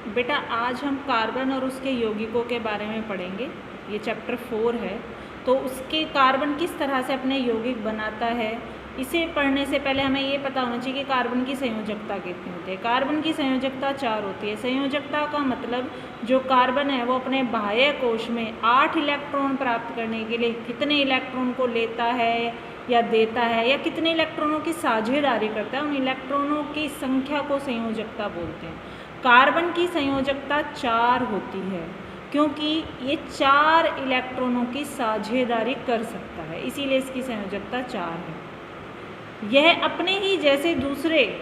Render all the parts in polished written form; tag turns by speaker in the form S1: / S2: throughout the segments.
S1: बेटा आज हम कार्बन और उसके यौगिकों के बारे में पढ़ेंगे। ये चैप्टर 4 है। तो उसके कार्बन किस तरह से अपने यौगिक बनाता है, इसे पढ़ने से पहले हमें ये पता होना चाहिए कि कार्बन की संयोजकता कितनी होती है। कार्बन की संयोजकता 4 होती है। संयोजकता का मतलब जो कार्बन है वो अपने बाह्य कोश में 8 इलेक्ट्रॉन प्राप्त करने के लिए कितने इलेक्ट्रॉन को लेता है या देता है, या कितने इलेक्ट्रॉनों की साझेदारी करता है, उन इलेक्ट्रॉनों की संख्या को संयोजकता बोलते हैं। कार्बन की संयोजकता 4 होती है क्योंकि ये 4 इलेक्ट्रॉनों की साझेदारी कर सकता है, इसीलिए इसकी संयोजकता 4 है। यह अपने ही जैसे दूसरे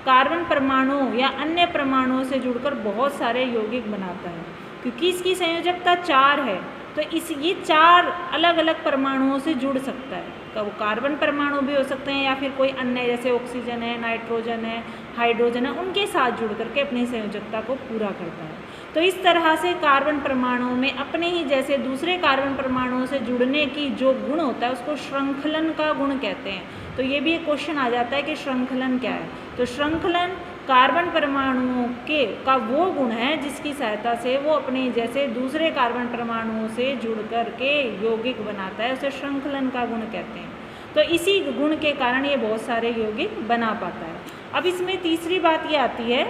S1: कार्बन परमाणुओं या अन्य परमाणुओं से जुड़कर बहुत सारे यौगिक बनाता है। क्योंकि इसकी संयोजकता 4 है तो ये 4 अलग अलग परमाणुओं से जुड़ सकता है। तो वो कार्बन परमाणु भी हो सकते हैं या फिर कोई अन्य जैसे ऑक्सीजन है, नाइट्रोजन है, हाइड्रोजन है, उनके साथ जुड़ करके अपनी संयोजकता को पूरा करता है। तो इस तरह से कार्बन परमाणुओं में अपने ही जैसे दूसरे कार्बन परमाणुओं से जुड़ने की जो गुण होता है उसको श्रृंखलन का गुण कहते हैं। तो ये भी एक क्वेश्चन आ जाता है कि श्रृंखलन क्या है। तो श्रृंखलन कार्बन परमाणुओं का वो गुण है जिसकी सहायता से वो अपने जैसे दूसरे कार्बन परमाणुओं से जुड़ कर के यौगिक बनाता है, उसे श्रृंखलन का गुण कहते हैं। तो इसी गुण के कारण ये बहुत सारे यौगिक बना पाता है। अब इसमें तीसरी बात ये आती है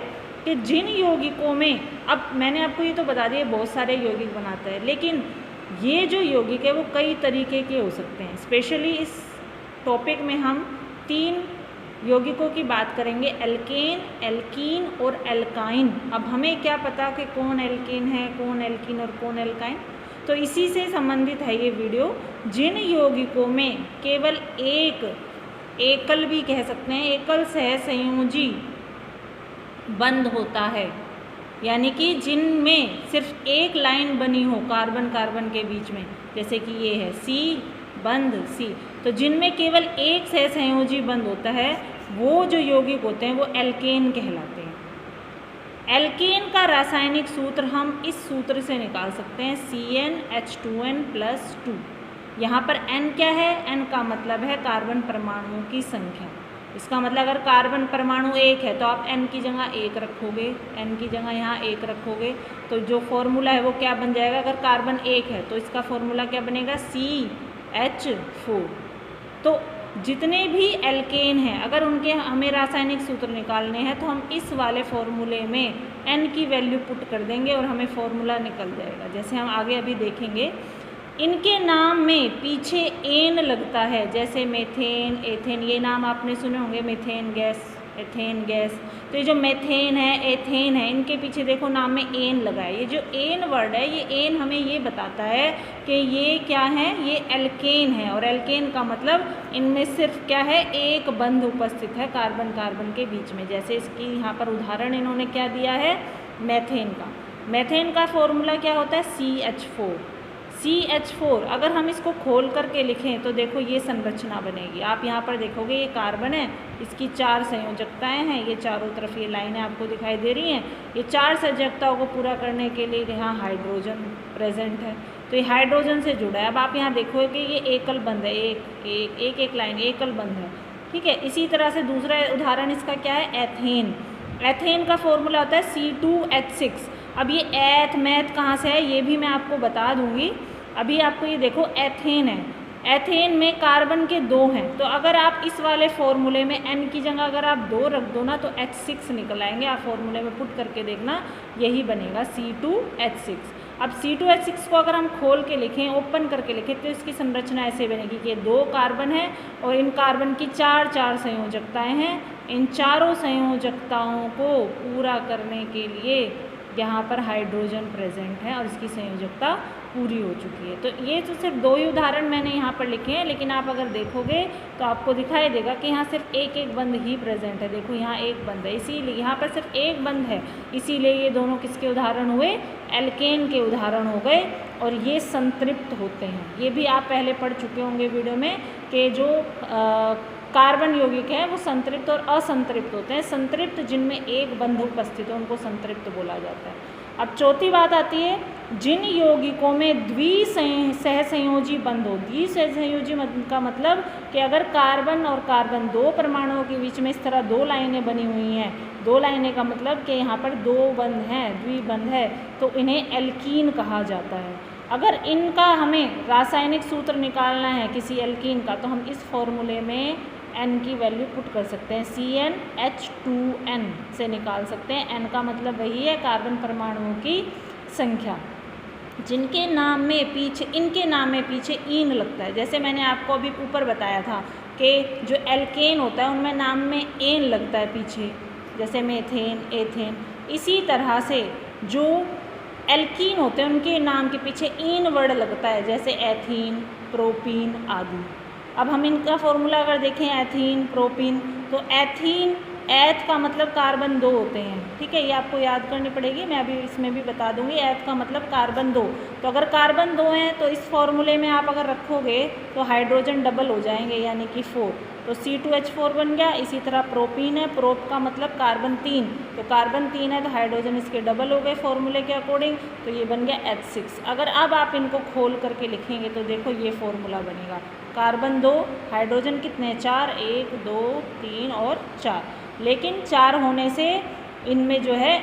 S1: कि जिन यौगिकों में, अब मैंने आपको ये तो बता दिया बहुत सारे यौगिक बनाता है, लेकिन ये जो यौगिक है वो कई तरीके के हो सकते हैं। स्पेशली इस टॉपिक में हम 3 यौगिकों की बात करेंगे, एल्केन, एल्कीन और एल्काइन। अब हमें क्या पता कि कौन एल्केन है, कौन एल्कीन और कौन एल्काइन, तो इसी से संबंधित है ये वीडियो। जिन यौगिकों में केवल एक एकल भी कह सकते हैं, एकल सहसंयोजी बंध होता है, यानी कि जिनमें सिर्फ एक लाइन बनी हो कार्बन कार्बन के बीच में, जैसे कि ये है सी बंध सी, तो जिनमें केवल एक सहसंयोजी बंध होता है वो जो यौगिक होते हैं वो एल्केन कहलाते हैं। एल्केन का रासायनिक सूत्र हम इस सूत्र से निकाल सकते हैं, CnH2n+2। यहाँ पर n क्या है, n का मतलब है कार्बन परमाणुओं की संख्या। इसका मतलब अगर कार्बन परमाणु 1 है तो आप n की जगह 1 रखोगे, n की जगह यहाँ 1 रखोगे, तो जो फॉर्मूला है वो क्या बन जाएगा। अगर कार्बन 1 है तो इसका फॉर्मूला क्या बनेगा, CH4। तो जितने भी एल्केन हैं अगर उनके हमें रासायनिक सूत्र निकालने हैं तो हम इस वाले फॉर्मूले में n की वैल्यू पुट कर देंगे और हमें फॉर्मूला निकल जाएगा। जैसे हम आगे अभी देखेंगे, इनके नाम में पीछे एन लगता है, जैसे मेथेन, एथेन, ये नाम आपने सुने होंगे, मेथेन गैस, एथेन गैस। तो ये जो मेथेन है, एथेन है, इनके पीछे देखो नाम में एन लगा है। ये जो एन वर्ड है, ये एन हमें ये बताता है कि ये क्या है, ये एल्केन है। और एल्केन का मतलब इनमें सिर्फ क्या है, एक बंध उपस्थित है कार्बन कार्बन के बीच में। जैसे इसकी यहाँ पर उदाहरण इन्होंने क्या दिया है, मेथेन का। मेथेन का फॉर्मूला क्या होता है, CH4। CH4 अगर हम इसको खोल करके लिखें तो देखो ये संरचना बनेगी। आप यहाँ पर देखोगे ये कार्बन है, इसकी 4 संयोजकताएं हैं, ये चारों तरफ ये लाइनें आपको दिखाई दे रही हैं। ये 4 संयोजकताओं को पूरा करने के लिए यहाँ हाइड्रोजन प्रेजेंट है, तो ये हाइड्रोजन से जुड़ा है। अब आप यहाँ देखोगे कि ये एकल बंध है, एक लाइन एकल बंध है, ठीक है। इसी तरह से दूसरा उदाहरण इसका क्या है, एथेन। एथेन का फॉर्मूला होता है C2H6। अब ये एथ मैथ कहाँ से है ये भी मैं आपको बता दूंगी। अभी आपको ये देखो एथेन है, एथेन में कार्बन के 2 हैं, तो अगर आप इस वाले फॉर्मूले में n की जगह अगर आप 2 रख दो ना तो H6 निकल आएंगे। आप फॉर्मूले में पुट करके देखना, यही बनेगा C2H6। अब C2H6 को अगर हम खोल के लिखें, ओपन करके लिखें, तो इसकी संरचना ऐसे बनेगी कि 2 कार्बन है और इन कार्बन की 4 संयोजकताएँ हैं। इन चारों संयोजकताओं को पूरा करने के लिए यहाँ पर हाइड्रोजन प्रेजेंट है और इसकी संयोजकता पूरी हो चुकी है। तो ये तो सिर्फ 2 ही उदाहरण मैंने यहाँ पर लिखे हैं, लेकिन आप अगर देखोगे तो आपको दिखाई देगा कि यहाँ सिर्फ एक बंध ही प्रेजेंट है। देखो यहाँ एक बंध है, इसीलिए यहाँ पर सिर्फ एक बंध है, इसीलिए ये दोनों किसके उदाहरण हुए, एल्केन के उदाहरण हो गए। और ये संतृप्त होते हैं, ये भी आप पहले पढ़ चुके होंगे वीडियो में कि जो कार्बन यौगिक हैं वो संतृप्त और असंतृप्त होते हैं। संतृप्त जिनमें एक बंध उपस्थित है उनको संतृप्त बोला जाता है। अब चौथी बात आती है, जिन यौगिकों में द्विसहसंयोजी बंध हो। द्विसहसंयोजी का मतलब कि अगर कार्बन और कार्बन 2 परमाणुओं के बीच में इस तरह 2 लाइनें बनी हुई हैं 2 लाइनें का मतलब कि यहाँ पर 2 बंध हैं, द्विबंध है, तो इन्हें एल्कीन कहा जाता है। अगर इनका हमें रासायनिक सूत्र निकालना है किसी एल्कीन का, तो हम इस फॉर्मूले में N की वैल्यू पुट कर सकते हैं, CnH2n से निकाल सकते हैं। N का मतलब वही है कार्बन परमाणुओं की संख्या, जिनके नाम में पीछे, इनके नाम में पीछे ईन लगता है। जैसे मैंने आपको अभी ऊपर बताया था कि जो एल्केन होता है उनमें नाम में एन लगता है पीछे, जैसे मेथेन, एथेन। इसी तरह से जो एल्कीन होते हैं उनके नाम के पीछे ईन वर्ड लगता है, जैसे एथीन, प्रोपीन आदि। अब हम इनका फॉर्मूला अगर देखें एथीन, प्रोपीन, तो एथीन, एथ का मतलब कार्बन 2 होते हैं, ठीक है, ये आपको याद करनी पड़ेगी, मैं अभी इसमें भी बता दूंगी। एथ का मतलब कार्बन 2, तो अगर कार्बन 2 हैं तो इस फॉर्मूले में आप अगर रखोगे तो हाइड्रोजन डबल हो जाएंगे, यानी कि 4, तो C2H4 बन गया। इसी तरह प्रोपीन है, प्रोप का मतलब कार्बन 3, तो कार्बन 3 है तो हाइड्रोजन इसके डबल हो गए फॉर्मूले के अकॉर्डिंग, तो ये बन गया H6। अगर अब आप इनको खोल करके लिखेंगे तो देखो ये फॉर्मूला बनेगा, कार्बन 2, हाइड्रोजन कितने 4, 1 2 3 और 4, लेकिन 4 होने से इनमें जो है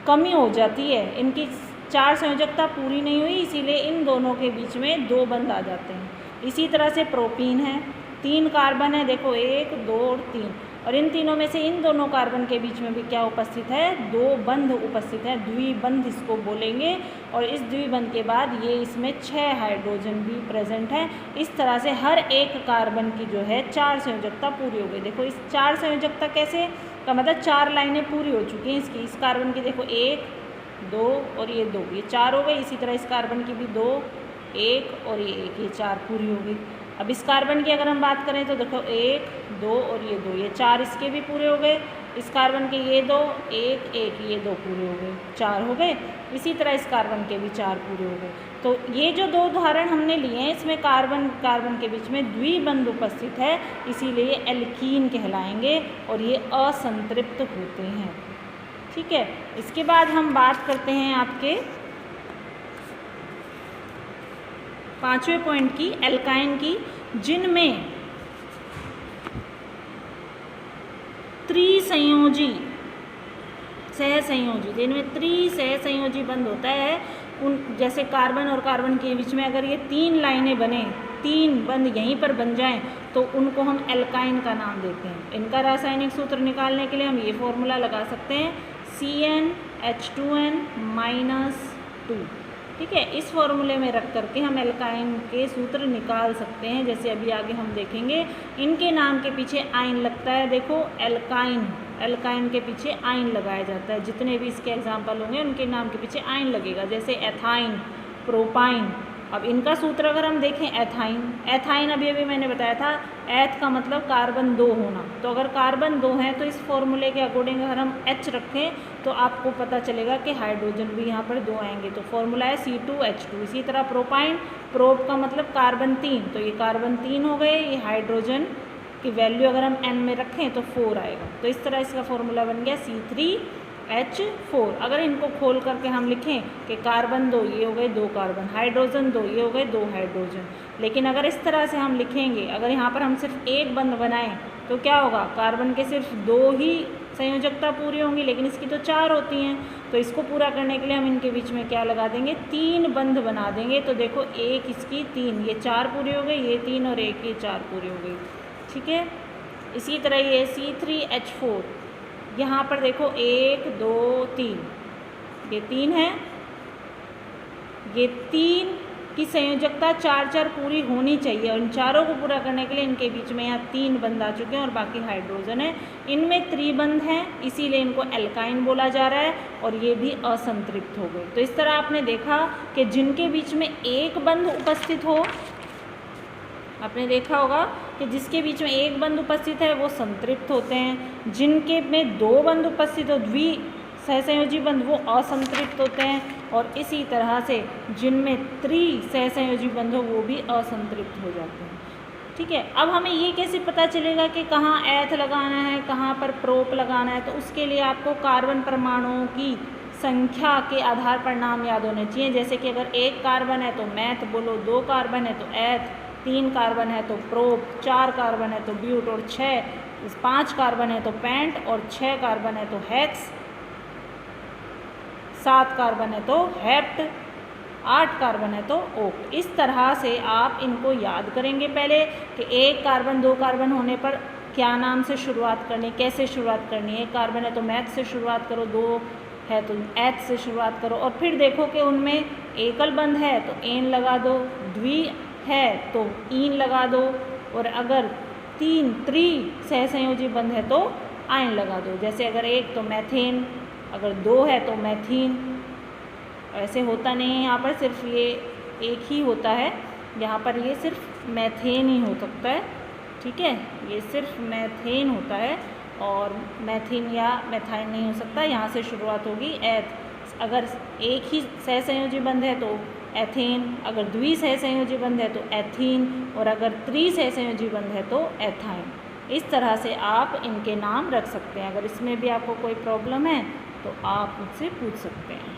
S1: कमी हो जाती है, इनकी 4 संयोजकता पूरी नहीं हुई, इसीलिए इन दोनों के बीच में 2 बंध आ जाते हैं। इसी तरह से प्रोपीन है, 3 कार्बन है, देखो 1 2 और 3, और इन तीनों में से इन दोनों कार्बन के बीच में भी क्या उपस्थित है, 2 बंध उपस्थित है, द्विबंध इसको बोलेंगे। और इस द्विबंध के बाद ये इसमें 6 हाइड्रोजन भी प्रेजेंट है। इस तरह से हर एक कार्बन की जो है 4 संयोजकता पूरी हो गई। देखो इस 4 संयोजकता कैसे का मतलब 4 लाइनें पूरी हो चुकी हैं इसकी। इस कार्बन की देखो 1 2 और ये 2, ये 4 हो गई। इसी तरह इस कार्बन की भी 2 1 और ये 1, ये 4 पूरी हो गई। अब इस कार्बन की अगर हम बात करें तो देखो 1 2 और ये 2, ये 4 इसके भी पूरे हो गए। इस कार्बन के ये 2 1 1, ये 2 पूरे हो गए, 4 हो गए। इसी तरह इस कार्बन के भी 4 पूरे हो गए। तो ये जो 2 उदाहरण हमने लिए हैं इसमें कार्बन कार्बन के बीच में द्विबंध उपस्थित है, इसीलिए एल्कीन कहलाएंगे और ये असंतृप्त होते हैं, ठीक है। इसके बाद हम बात करते हैं आपके 5वें पॉइंट की, एल्काइन की, जिनमें त्रिसंयोजी सहसंयोजी, जिनमें त्रिसहसंयोजी बंध होता है, उन जैसे कार्बन और कार्बन के बीच में अगर ये 3 लाइनें बने, 3 बंध यहीं पर बन जाएं, तो उनको हम एल्काइन का नाम देते हैं। इनका रासायनिक सूत्र निकालने के लिए हम ये फॉर्मूला लगा सकते हैं, CnH2n -2, ठीक है। इस फॉर्मूले में रख करके हम एल्काइन के सूत्र निकाल सकते हैं, जैसे अभी आगे हम देखेंगे। इनके नाम के पीछे आइन लगता है, देखो एल्काइन, एल्काइन के पीछे आइन लगाया जाता है। जितने भी इसके एग्जाम्पल होंगे उनके नाम के पीछे आइन लगेगा, जैसे एथाइन, प्रोपाइन। अब इनका सूत्र अगर हम देखें, एथाइन, एथाइन अभी अभी मैंने बताया था, एथ का मतलब कार्बन 2 होना, तो अगर कार्बन 2 है तो इस फॉर्मूले के अकॉर्डिंग अगर हम H रखें तो आपको पता चलेगा कि हाइड्रोजन भी यहाँ पर 2 आएंगे, तो फॉर्मूला है C2H2। इसी तरह प्रोपाइन, प्रोप का मतलब कार्बन 3, तो ये कार्बन 3 हो गए, ये हाइड्रोजन की वैल्यू अगर हम N में रखें तो 4 आएगा, तो इस तरह इसका फॉर्मूला बन गया C3H4। अगर इनको खोल करके हम लिखें कि कार्बन 2, ये हो गए 2 कार्बन, हाइड्रोजन 2, ये हो गए 2 हाइड्रोजन। लेकिन अगर इस तरह से हम लिखेंगे, अगर यहाँ पर हम सिर्फ एक बंध बनाएं तो क्या होगा, कार्बन के सिर्फ 2 ही संयोजकता पूरी होंगी, लेकिन इसकी तो 4 होती हैं, तो इसको पूरा करने के लिए हम इनके बीच में क्या लगा देंगे, 3 बंध बना देंगे। तो देखो 1 इसकी 3, ये 4 पूरी हो गई, ये 3 और 1 ये 4 पूरी हो गई, ठीक है। इसी तरह ये C3H4, यहाँ पर देखो 1 2 3, ये 3 है, ये 3 की संयोजकता 4 पूरी होनी चाहिए, और इन चारों को पूरा करने के लिए इनके बीच में यहाँ 3 बंध आ चुके हैं और बाकी हाइड्रोजन है। इनमें त्रिबंध हैं, इसीलिए इनको एल्काइन बोला जा रहा है, और ये भी असंतृप्त हो गए। तो इस तरह आपने देखा कि जिनके बीच में एक बंध उपस्थित हो, आपने देखा होगा कि जिसके बीच में एक बंध उपस्थित है वो संतृप्त होते हैं, जिनके में 2 बंध उपस्थित हो, सहसंयोजी बंध, वो असंतृप्त होते हैं, और इसी तरह से जिनमें सहसंयोजी बंध हो वो भी असंतृप्त हो जाते हैं, ठीक है। अब हमें ये कैसे पता चलेगा कि कहाँ एथ लगाना है, कहाँ पर प्रोप लगाना है, तो उसके लिए आपको कार्बन परमाणुओं की संख्या के आधार पर नाम याद होने चाहिए। जैसे कि अगर 1 कार्बन है तो मैथ बोलो, 2 कार्बन है तो एथ, 3 कार्बन है तो प्रोप, 4 कार्बन है तो ब्यूट, और 6 इस 5 कार्बन है तो पेंट, और 6 कार्बन है तो हेक्स, 7 कार्बन है तो हेप्ट, 8 कार्बन है तो ओक्ट। इस तरह से आप इनको याद करेंगे पहले कि 1 कार्बन 2 कार्बन होने पर क्या नाम से शुरुआत करनी, कैसे शुरुआत करनी है। 1 कार्बन है तो मैथ से शुरुआत करो, 2 है तो एच से शुरुआत करो, और फिर देखो कि उनमें एकल बंध है तो एन लगा दो, द्वि है तो ईन लगा दो, और अगर 3 सहसंयोजी बंध है तो आयन लगा दो। जैसे अगर 1 तो मैथेन, अगर 2 है तो मैथीन। ऐसे होता नहीं है यहाँ पर, सिर्फ ये एक ही होता है, यहाँ पर ये सिर्फ मैथेन ही हो सकता है, ठीक है, ये सिर्फ मैथेन होता है और मैथीन या मैथाइन नहीं हो सकता। यहाँ से शुरुआत होगी एथ। अगर एक ही सहसंयोजी बंध है तो एथेन, अगर द्वि सहसंयोजी बंध है तो एथीन, और अगर त्रि सहसंयोजी बंध है तो एथाइन। इस तरह से आप इनके नाम रख सकते हैं। अगर इसमें भी आपको कोई प्रॉब्लम है तो आप मुझसे पूछ सकते हैं।